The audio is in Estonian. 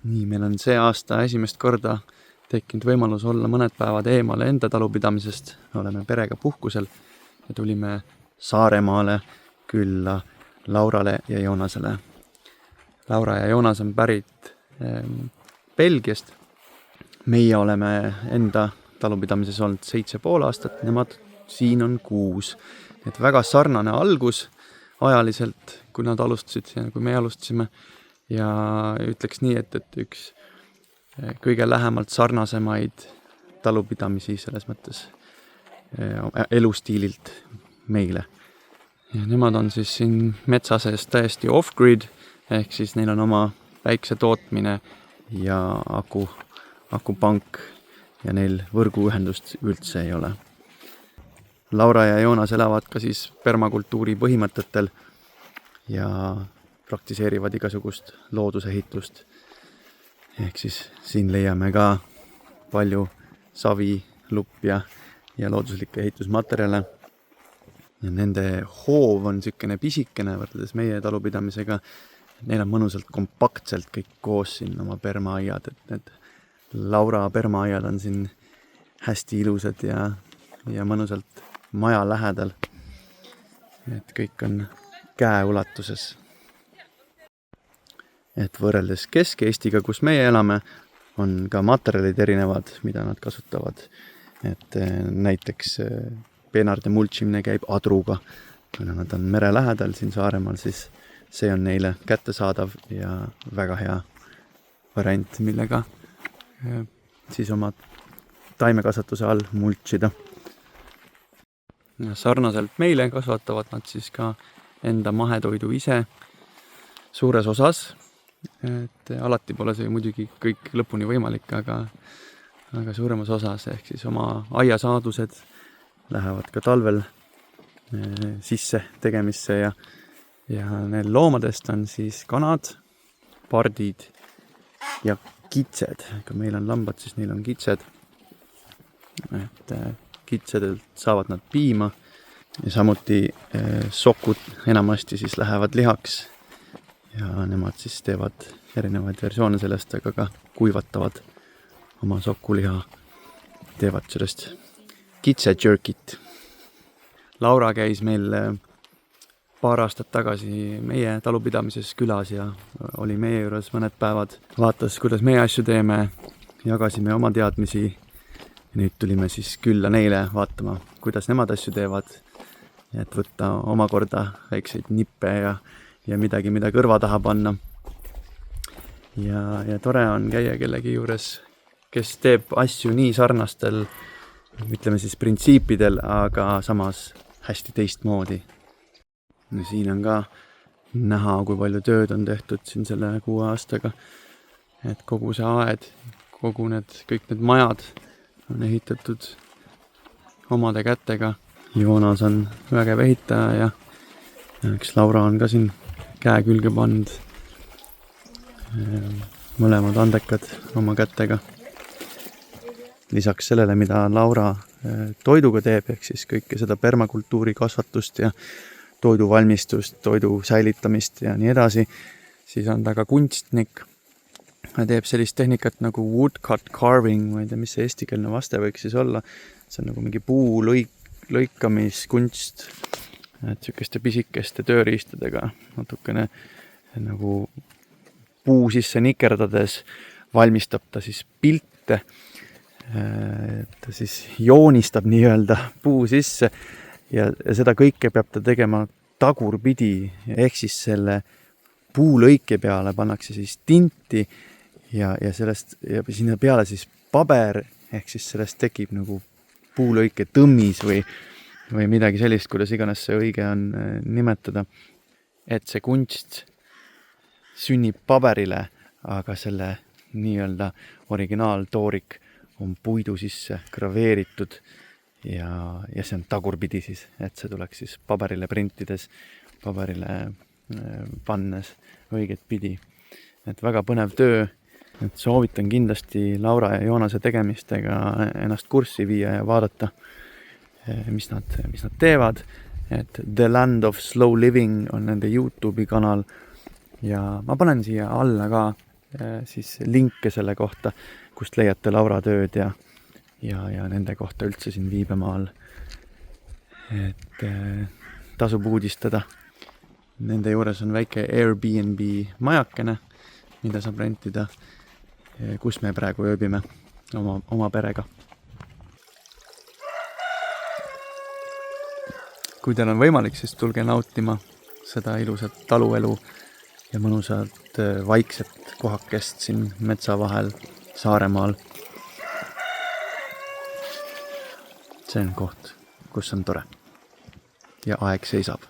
Nii, meil on see aasta esimest korda tekkinud võimalus olla mõned päevad eemale enda talupidamisest. Oleme perega puhkusel ja tulime Saaremaale külla Laurale ja Joonasele. Laura ja Joonas on pärit Belgiast. Meie oleme enda talupidamises olnud 7,5 aastat, nemad siin on 6. Et väga sarnane algus ajaliselt, kui nad alustasid ja kui me alustasime. Ja ütleks nii, et üks kõige lähemalt sarnasemaid talupidamisi selles mõttes elustiililt meile. Ja nemad on siis siin metsa sees täiesti off-grid, ehk siis neil on oma päikse tootmine ja akupank ja neil võrguühendust üldse ei ole. Laura ja Joonas elavad ka siis permakultuuri põhimõtetel ja praktiseerivad igasugust loodusehitust. Ehk siis siin leiame ka palju savi, luppja ja looduslikke ehitusmaterjale. Ja nende hoov on sükene pisikene võrreldes meie talupidamisega. Neil on mõnusalt kompaktselt kõik koos siin oma permaaiad. Et need Laura permaaiad on siin hästi ilusad ja mõnusalt maja lähedal. Et kõik on käeulatuses. Et võrreldes Kesk-Eestiga, kus meie elame, on ka materjalid erinevad, mida nad kasutavad. Et näiteks peenarde mulchimine käib adruga. Kuna nad on mere lähedal siin Saaremaal, siis see on neile kättesaadav ja väga hea variant, millega siis oma taimekasvatuse all mulchida. Ja sarnaselt meile kasvatavad nad siis ka enda mahetoidu ise suures osas. Et alati pole see muidugi kõik lõpuni võimalik, aga suuremas osas ehk siis oma aiasaadused lähevad ka talvel sisse tegemisse ja neil loomadest on siis kanad, pardid ja kitsed. Kui meil on lambad, siis neil on kitsed. Et kitsedelt saavad nad piima ja samuti sokud enamasti siis lähevad lihaks. Ja nemad siis teevad erinevaid versioone sellest, aga ka kuivatavad oma sokuliha, teevad sellest kitse jerkit. Laura käis meil paar aastat tagasi meie talupidamises külas ja oli meie juures mõned päevad. Vaatas, kuidas meie asju teeme, jagasime oma teadmisi. Nüüd tulime siis külla neile vaatama, kuidas nemad asju teevad, et võtta omakorda väikseid nippe ja midagi, mida kõrva taha panna. Ja tore on käia kellegi juures, kes teeb asju nii sarnastel, ütleme siis printsiipidel, aga samas hästi teistmoodi. Ja siin on ka näha, kui palju tööd on tehtud siin selle 6 aastaga. Et kogu see aed, kõik need majad on ehitatud omade kätega. Joonas on vägev ehitaja ja üks Laura on ka siin käe külge pannud. Mõlemad andekad oma kätega. Lisaks sellele, mida Laura toiduga teeb, ehk siis kõike seda permakultuuri kasvatust ja toidu valmistust, toidu säilitamist ja nii edasi, siis on ta ka kunstnik. Ta teeb sellist tehnikat nagu woodcut carving, ma ei tea, mis see eestikeelne vaste võiks siis olla. See on nagu mingi puu lõikamiskunst. Et sükeste pisikeste tööriistadega natukene nagu puu sisse nikerdades valmistab ta siis pilte. Ta siis joonistab nii-öelda puu sisse ja seda kõike peab ta tegema tagurpidi. Ehk siis selle puulõike peale pannakse siis tinti ja sinna peale siis paber, ehk siis sellest tekib nagu puulõike tõmmis või midagi sellist, kuidas iganes see õige on nimetada. Et see kunst sünnib paberile, aga selle nii-öelda originaaltoorik on puidu sisse graveeritud ja see on tagurpidi siis, et see tuleks siis paberile printides, paberile pannes õiget pidi. Et väga põnev töö, et soovitan kindlasti Laura ja Joonase tegemistega ennast kurssi viia ja vaadata, mis nad teevad. Et The Land of Slow Living on nende YouTube'i kanal ja ma panen siia alla ka siis linke selle kohta, kust leiate Laura tööd ja nende kohta üldse siin Viibemaal. Et tasub uudistada. Nende juures on väike Airbnb majakene, mida saab rentida, kus me praegu ööbime oma perega. Kui teil on võimalik, siis tulge nautima seda ilusat taluelu ja mõnusat vaikset kohakest siin metsa vahel Saaremaal. See on koht, kus on tore ja aeg seisab.